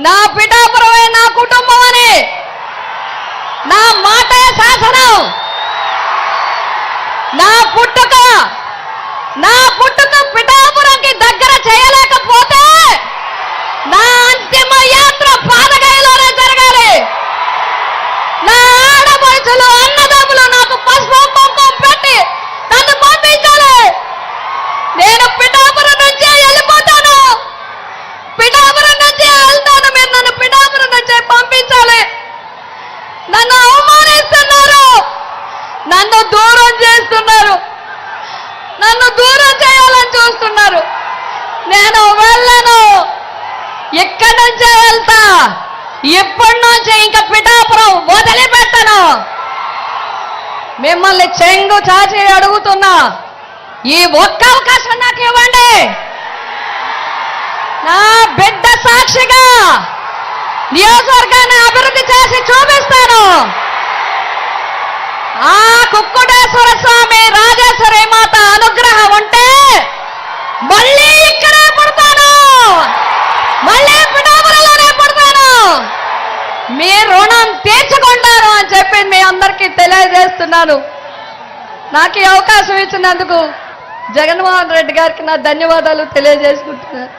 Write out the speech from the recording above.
నా పిఠాపురమే నా కుటుంబం అని నా మాటే శాసనం. నా పుట్టుక పిఠాపురంకి దగ్గర చేయలేకపోతే నా అంతిమ యాత్ర పాదగయలోనే జరగాలి. నా ఆడపడుచులు అన్నదమ్ములు నాకు పసుపు కుంకుమ పెట్టి నన్ను పంపించాలి. నేను పిఠాపురం నుంచే వెళ్ళిపోతాను, పిఠాపురం నుంచే వెళ్తాను. మీరు నన్ను పిఠాపురం నుంచే పంపించాలి. నన్ను అవమానిస్తున్నారు, నన్ను దూరం చేస్తున్నారు, నన్ను దూరం చేయాలని చూస్తున్నారు. నేను వెళ్ళను, ఇక్కడి నుంచే వెళ్తా. ఇప్పటి నుంచి ఇంకా పిఠాపురం వదిలిపెట్టను. మిమ్మల్ని చెంగు చాచి అడుగుతున్నా, ఈ ఒక్క అవకాశం నాకు ఇవ్వండి. నా బిడ్డ సాక్షిగా నియోజకవర్గాన్ని అభివృద్ధి చేసి చూపిస్తాను. ఆ కుక్కుటేశ్వర స్వామి రాజేశ్వరి మాత అనుగ్రహం ఉంటే మళ్ళీ ఇక్కడే పుడతాను, మళ్ళీ పిఠాపురంలోనే పుడతాను. మీ రుణం తీర్చుకుంటారు అని చెప్పి మీ అందరికీ తెలియజేస్తున్నాను. నాకు ఈ అవకాశం ఇచ్చినందుకు జగన్మోహన్ రెడ్డి గారికి నా ధన్యవాదాలు తెలియజేసుకుంటున్నాను.